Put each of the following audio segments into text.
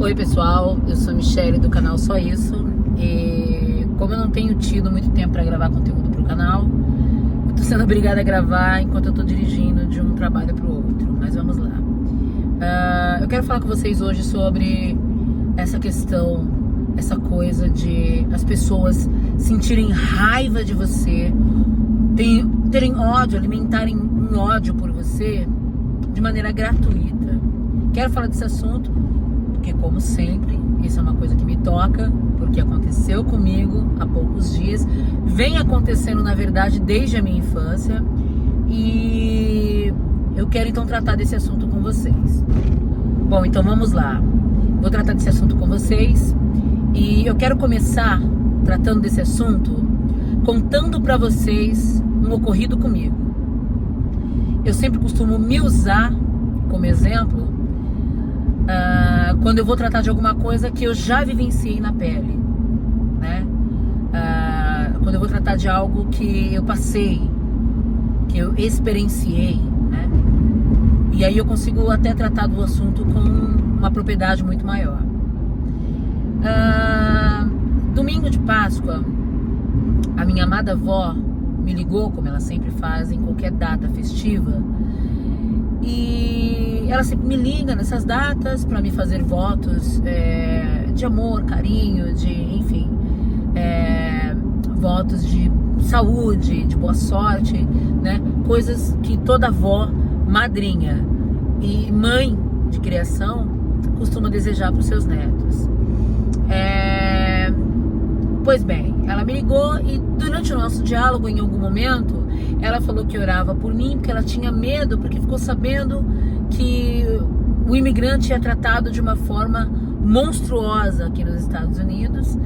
Oi pessoal, eu sou a Michelle do canal Só Isso e como eu não tenho tido muito tempo para gravar conteúdo pro canal, eu tô sendo obrigada a gravar enquanto eu tô dirigindo de um trabalho pro outro, mas vamos lá. Eu quero falar com vocês hoje sobre essa questão, essa coisa de as pessoas sentirem raiva de você, terem ódio, alimentarem um ódio por você de maneira gratuita. Quero falar desse assunto porque, como sempre, isso é uma coisa que me toca, porque aconteceu comigo há poucos dias, vem acontecendo, na verdade, desde a minha infância, e eu quero então tratar desse assunto com vocês. Bom, então vamos lá. Vou tratar desse assunto com vocês e eu quero começar tratando desse assunto contando pra vocês um ocorrido comigo. Eu sempre costumo me usar como exemplo quando eu vou tratar de alguma coisa que eu já vivenciei na pele, né? Quando eu vou tratar de algo que eu passei, que eu experienciei, né? E aí eu consigo até tratar do assunto com uma propriedade muito maior. Domingo de Páscoa, a minha amada avó me ligou, como ela sempre faz em qualquer data festiva, e ela sempre me liga nessas datas para me fazer votos de amor, carinho, enfim, votos de saúde, de boa sorte, né? Coisas que toda avó, madrinha e mãe de criação costuma desejar para os seus netos. Pois bem, ela me ligou e durante o nosso diálogo, em algum momento, ela falou que orava por mim, porque ela tinha medo, porque ficou sabendo que o imigrante é tratado de uma forma monstruosa aqui nos Estados Unidos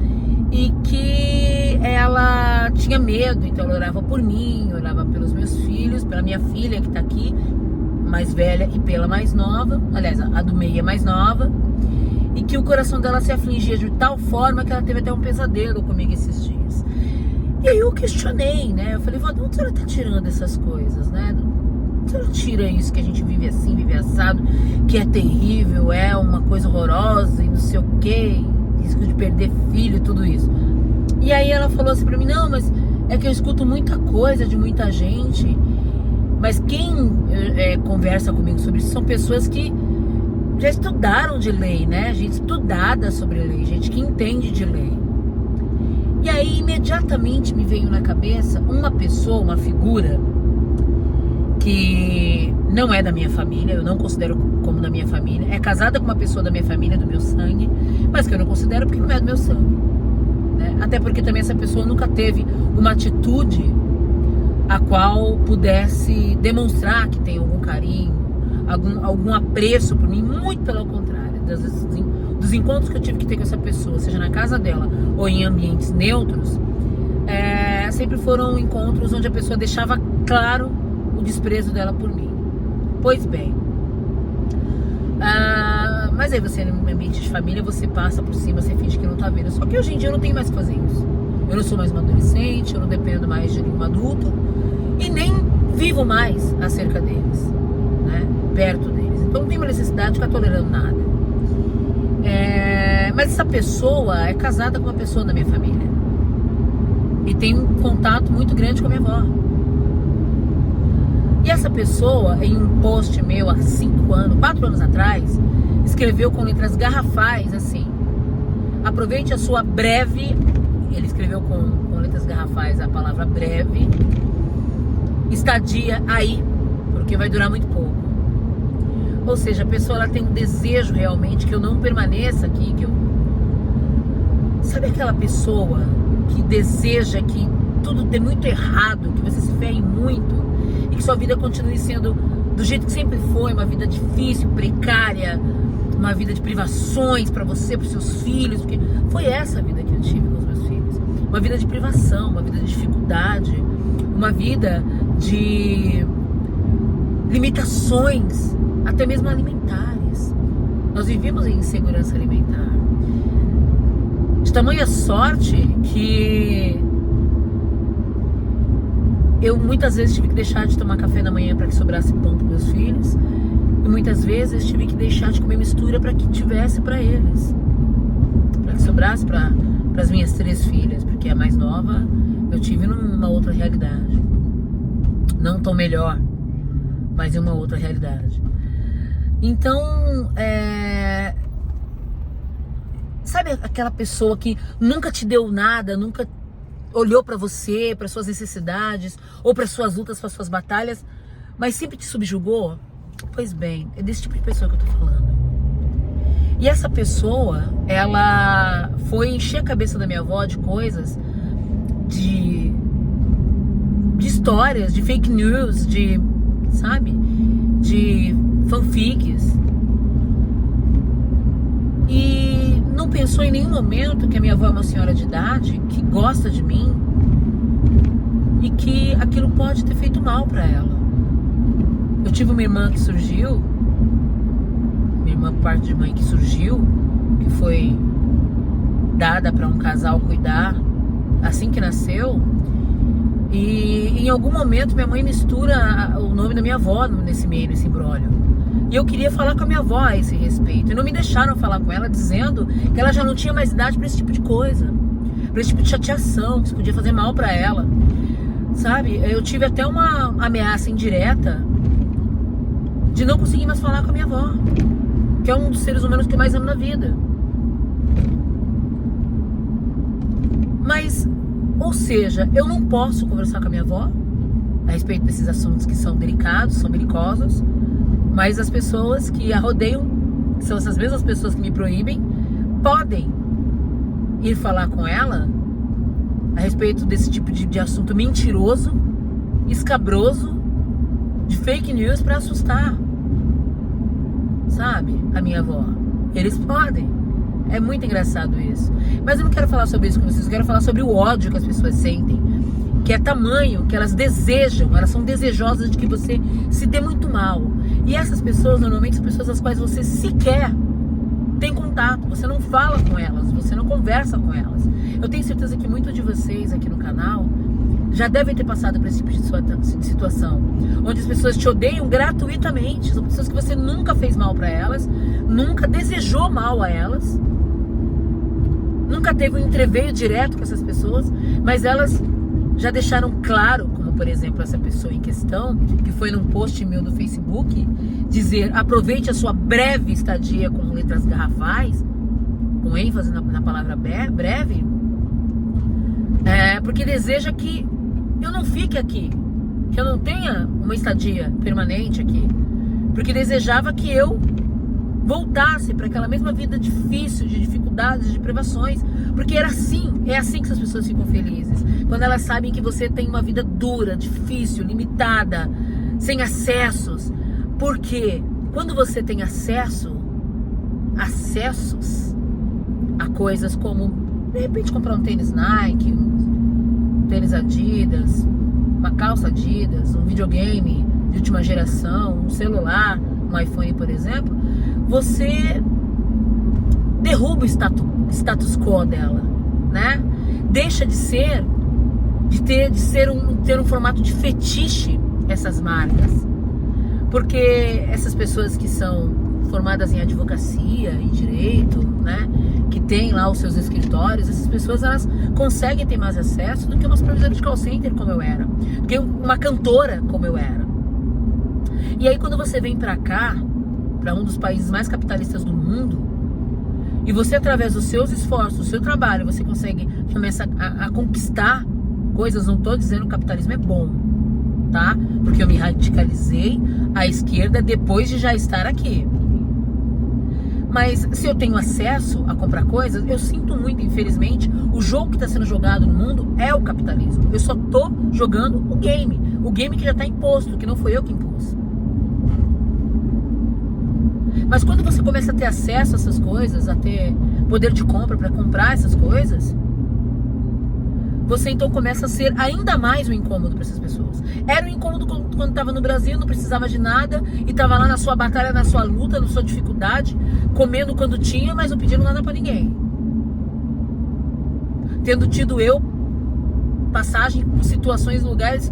e que ela tinha medo, então ela orava por mim, orava pelos meus filhos, pela minha filha que está aqui, mais velha, e pela mais nova, aliás, a do meio é mais nova, e que o coração dela se afligia de tal forma que ela teve até um pesadelo comigo esses dias. E aí eu questionei, né? Eu falei, vó, de onde você tá tirando essas coisas, né? De onde você tira isso que a gente vive assim, vive assado, que é terrível, é uma coisa horrorosa e não sei o quê, risco de perder filho e tudo isso. E aí ela falou assim pra mim, não, mas é que eu escuto muita coisa de muita gente, mas quem conversa comigo sobre isso são pessoas que já estudaram de lei, né? Gente estudada sobre lei, gente que entende de lei. E aí imediatamente me veio na cabeça uma pessoa, uma figura que não é da minha família, eu não considero como da minha família, é casada com uma pessoa da minha família, do meu sangue, mas que eu não considero porque não é do meu sangue, né? Até porque também essa pessoa nunca teve uma atitude a qual pudesse demonstrar que tem algum carinho, algum apreço por mim, muito pelo contrário, dos encontros que eu tive que ter com essa pessoa, seja na casa dela ou em ambientes neutros, sempre foram encontros onde a pessoa deixava claro o desprezo dela por mim. Pois bem, mas aí você, no ambiente de família, você passa por cima, você finge que não tá vendo. Só que hoje em dia eu não tenho mais que fazer isso. Eu não sou mais uma adolescente, eu não dependo mais de nenhum adulto e nem vivo mais acerca deles, né? Perto deles. Então não tem uma necessidade de ficar tolerando nada. Mas essa pessoa é casada com uma pessoa da minha família e tem um contato muito grande com a minha avó. E essa pessoa, em um post meu há 4 anos atrás, escreveu com letras garrafais assim: aproveite a sua breve, ele escreveu com letras garrafais a palavra breve, estadia aí, porque vai durar muito pouco. Ou seja, a pessoa ela tem um desejo realmente que eu não permaneça aqui, sabe aquela pessoa que deseja que tudo dê muito errado, que você se ferre muito e que sua vida continue sendo do jeito que sempre foi, uma vida difícil, precária, uma vida de privações para você, para os seus filhos, porque foi essa a vida que eu tive com os meus filhos, uma vida de privação, uma vida de dificuldade, uma vida de limitações, até mesmo alimentares. Nós vivemos em insegurança alimentar, de tamanha sorte que eu muitas vezes tive que deixar de tomar café da manhã para que sobrasse pão para meus filhos, E muitas vezes tive que deixar de comer mistura para que tivesse para eles, para que sobrasse para as minhas 3 filhas, porque a mais nova eu tive numa outra realidade, não tão melhor, mas em uma outra realidade. Então, sabe aquela pessoa que nunca te deu nada, nunca olhou para você, para suas necessidades, ou para suas lutas, para suas batalhas, mas sempre te subjugou? Pois bem, é desse tipo de pessoa que eu tô falando. E essa pessoa, ela foi encher a cabeça da minha avó de coisas, de histórias, de fake news, sabe? De fanfics. E não pensou em nenhum momento que a minha avó é uma senhora de idade, que gosta de mim, e que aquilo pode ter feito mal pra ela. Eu tive uma irmã que surgiu, minha irmã por parte de mãe que surgiu, que foi dada para um casal cuidar assim que nasceu, e em algum momento minha mãe mistura o nome da minha avó nesse meio, nesse imbróglio. E eu queria falar com a minha avó a esse respeito, e não me deixaram falar com ela, dizendo que ela já não tinha mais idade para esse tipo de coisa, para esse tipo de chateação, que isso podia fazer mal para ela, sabe? Eu tive até uma ameaça indireta de não conseguir mais falar com a minha avó, que é um dos seres humanos que eu mais amo na vida. Mas, ou seja, eu não posso conversar com a minha avó a respeito desses assuntos que são delicados, são belicosos, mas as pessoas que a rodeiam, que são essas mesmas pessoas que me proíbem, podem ir falar com ela a respeito desse tipo de assunto mentiroso, escabroso, de fake news para assustar, sabe? A minha avó. Eles podem. É muito engraçado isso. Mas eu não quero falar sobre isso com vocês. Eu quero falar sobre o ódio que as pessoas sentem, que é tamanho, que elas desejam, elas são desejosas de que você se dê muito mal. E essas pessoas normalmente são pessoas às quais você sequer tem contato, você não fala com elas, você não conversa com elas. Eu tenho certeza que muitos de vocês aqui no canal já devem ter passado por esse tipo de situação, onde as pessoas te odeiam gratuitamente. São pessoas que você nunca fez mal pra elas, nunca desejou mal a elas, nunca teve um entreveiro direto com essas pessoas, mas elas já deixaram claro, como por exemplo essa pessoa em questão, que foi num post meu do Facebook, dizer: aproveite a sua breve estadia, com letras garrafais, com ênfase na palavra breve, porque deseja que eu não fique aqui, que eu não tenha uma estadia permanente aqui, porque desejava que eu voltasse para aquela mesma vida difícil, de dificuldades, de privações, porque é assim que as pessoas ficam felizes, quando elas sabem que você tem uma vida dura, difícil, limitada, sem acessos. Porque quando você tem acessos a coisas como, de repente, comprar um tênis Nike, um tênis Adidas, uma calça Adidas, um videogame de última geração, um celular, um iPhone, por exemplo, você derruba o status quo dela, né? Deixa de ter um formato de fetiche essas marcas. Porque essas pessoas que são formadas em advocacia, em direito, né, que tem lá os seus escritórios, essas pessoas, elas conseguem ter mais acesso do que uma supervisora de call center como eu era, do que uma cantora como eu era. E aí quando você vem pra cá, pra um dos países mais capitalistas do mundo, e você, através dos seus esforços, do seu trabalho, você consegue começar a conquistar coisas. Não tô dizendo que o capitalismo é bom, tá? Porque eu me radicalizei à esquerda depois de já estar aqui. Mas se eu tenho acesso a comprar coisas, eu sinto muito, infelizmente, o jogo que está sendo jogado no mundo é o capitalismo. Eu só tô jogando o game que já está imposto, que não foi eu que impus. Mas quando você começa a ter acesso a essas coisas, a ter poder de compra para comprar essas coisas, você então começa a ser ainda mais um incômodo para essas pessoas. Era um incômodo quando estava no Brasil, não precisava de nada, e estava lá na sua batalha, na sua luta, na sua dificuldade, comendo quando tinha, mas não pedindo nada para ninguém. Tendo tido eu passagem por situações, lugares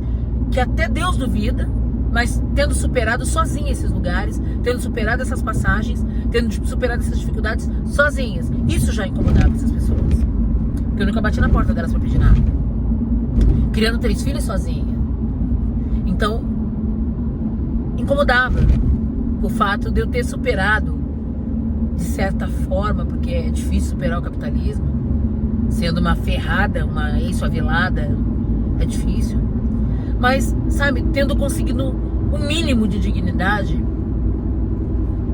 que até Deus duvida, mas tendo superado sozinha esses lugares, tendo superado essas passagens, tendo superado essas dificuldades sozinhas. Isso já incomodava essas pessoas. Porque eu nunca bati na porta delas pra pedir nada. Criando 3 filhos sozinha. Então, incomodava o fato de eu ter superado, de certa forma, porque é difícil superar o capitalismo, sendo uma ferrada, uma ex-favelada, é difícil. Mas, sabe, tendo conseguido o mínimo de dignidade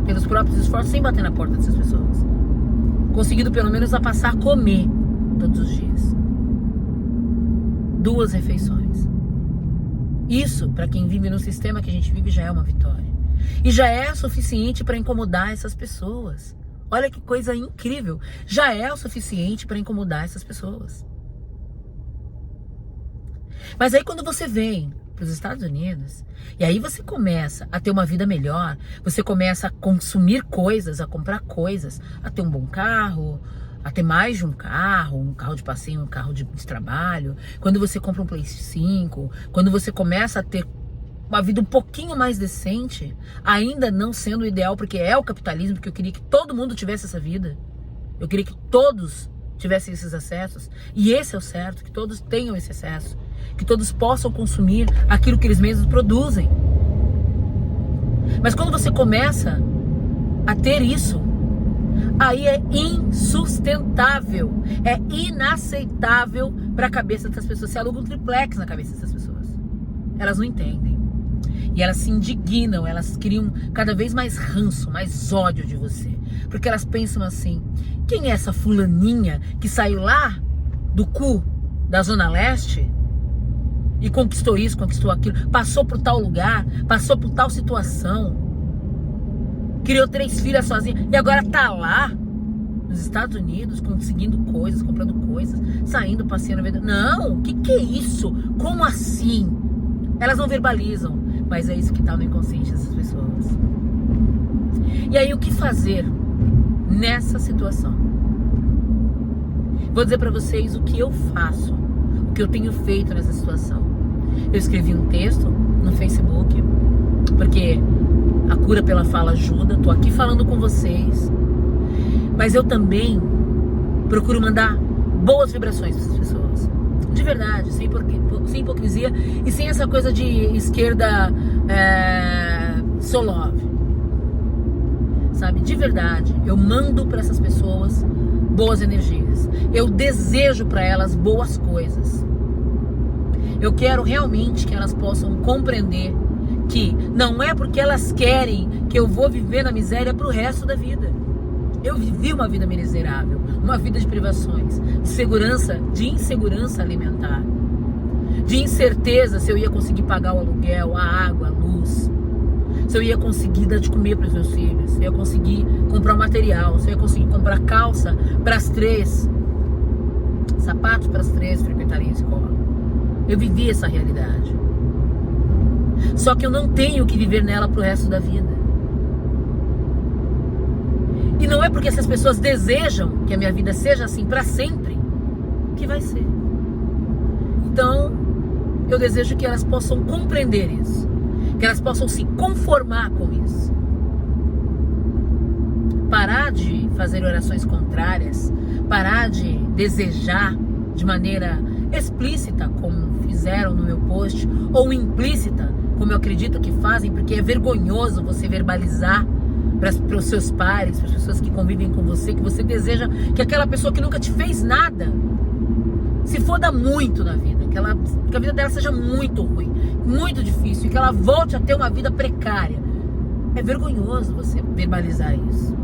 pelos próprios esforços, sem bater na porta dessas pessoas. Conseguido pelo menos a passar a comer todos os dias. 2 refeições. Isso, para quem vive no sistema que a gente vive, já é uma vitória. E já é suficiente para incomodar essas pessoas. Olha que coisa incrível. Já é o suficiente para incomodar essas pessoas. Mas aí quando você vem para os Estados Unidos, e aí você começa a ter uma vida melhor, você começa a consumir coisas, a comprar coisas, a ter um bom carro, a ter mais de um carro de passeio, um carro de trabalho, quando você compra um Play 5, quando você começa a ter uma vida um pouquinho mais decente, ainda não sendo o ideal, porque é o capitalismo, porque eu queria que todo mundo tivesse essa vida, eu queria que todos tivessem esses acessos, e esse é o certo, que todos tenham esse acesso, que todos possam consumir aquilo que eles mesmos produzem. Mas quando você começa a ter isso, aí é insustentável, é inaceitável para a cabeça dessas pessoas. Você aluga um triplex na cabeça dessas pessoas. Elas não entendem. E elas se indignam, elas criam cada vez mais ranço, mais ódio de você. Porque elas pensam assim: quem é essa fulaninha que saiu lá do cu da Zona Leste e conquistou isso, conquistou aquilo, passou por tal lugar, passou por tal situação, criou 3 filhas sozinha e agora tá lá nos Estados Unidos conseguindo coisas, comprando coisas, saindo, passeando, vendendo. Não, que é isso? Como assim? Elas não verbalizam, mas é isso que tá no inconsciente dessas pessoas. E aí o que fazer nessa situação? Vou dizer pra vocês o que eu faço, o que eu tenho feito nessa situação. Eu escrevi um texto no Facebook, porque a cura pela fala ajuda. Tô aqui falando com vocês, mas eu também procuro mandar boas vibrações para as pessoas, de verdade, sem hipocrisia e sem essa coisa de esquerda so love, sabe? De verdade, eu mando para essas pessoas boas energias, eu desejo para elas boas coisas. Eu quero realmente que elas possam compreender que não é porque elas querem que eu vou viver na miséria pro resto da vida. Eu vivi uma vida miserável, uma vida de privações, de insegurança alimentar, de incerteza se eu ia conseguir pagar o aluguel, a água, a luz, se eu ia conseguir dar de comer para os meus filhos, se eu ia conseguir comprar um material, se eu ia conseguir comprar calça para as 3, sapatos para as 3 frequentarem a escola. Eu vivi essa realidade. Só que eu não tenho que viver nela pro resto da vida. E não é porque essas pessoas desejam que a minha vida seja assim para sempre que vai ser. Então, eu desejo que elas possam compreender isso, que elas possam se conformar com isso. Parar de fazer orações contrárias, parar de desejar de maneira explícita, como fizeram no meu post, ou implícita, como eu acredito que fazem, porque é vergonhoso você verbalizar para os seus pares, para as pessoas que convivem com você, que você deseja que aquela pessoa que nunca te fez nada se foda muito na vida, que a vida dela seja muito ruim, muito difícil, e que ela volte a ter uma vida precária. É vergonhoso você verbalizar isso.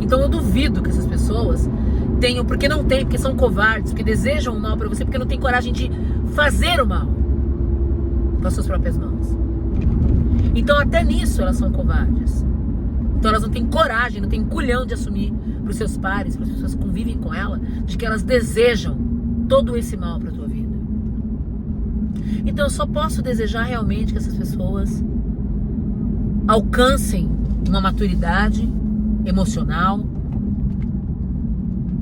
Então eu duvido que essas pessoas tenham, porque não tem, porque são covardes, porque desejam o mal para você, porque não tem coragem de fazer o mal com as suas próprias mãos. Então até nisso elas são covardes. Então elas não têm coragem, não têm culhão de assumir para os seus pares, para as pessoas que convivem com ela, de que elas desejam todo esse mal para a tua vida. Então eu só posso desejar realmente que essas pessoas alcancem uma maturidade emocional,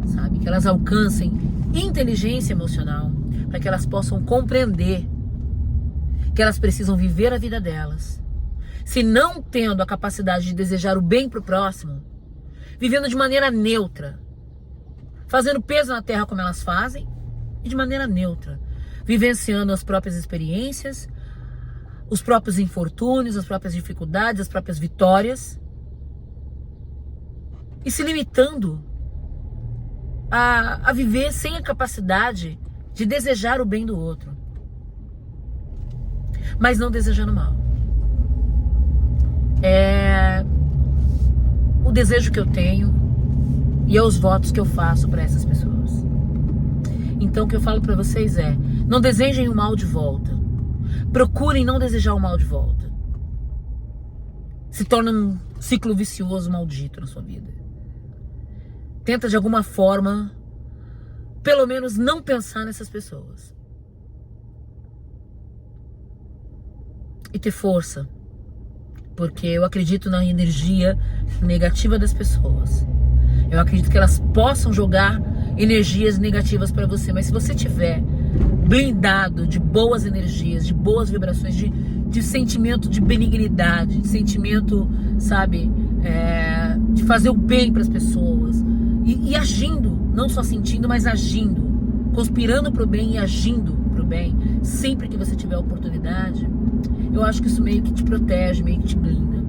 sabe? Que elas alcancem inteligência emocional, para que elas possam compreender que elas precisam viver a vida delas. Se não tendo a capacidade de desejar o bem pro próximo, vivendo de maneira neutra, fazendo peso na terra como elas fazem, e de maneira neutra, vivenciando as próprias experiências, os próprios infortúnios, as próprias dificuldades, as próprias vitórias, e se limitando a viver sem a capacidade de desejar o bem do outro, mas não desejando mal. É o desejo que eu tenho e é os votos que eu faço para essas pessoas. Então o que eu falo para vocês é: não desejem o mal de volta. Procurem não desejar o mal de volta. Se torna um ciclo vicioso maldito na sua vida. Tenta de alguma forma, pelo menos, não pensar nessas pessoas. E ter força. Porque eu acredito na energia negativa das pessoas. Eu acredito que elas possam jogar energias negativas para você. Mas se você tiver blindado de boas energias, de boas vibrações, de sentimento de benignidade, de sentimento, sabe, de fazer o bem para as pessoas. E agindo, não só sentindo, mas agindo. Conspirando pro bem e agindo pro bem. Sempre que você tiver a oportunidade, eu acho que isso meio que te protege, meio que te blinda.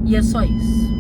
E é só isso.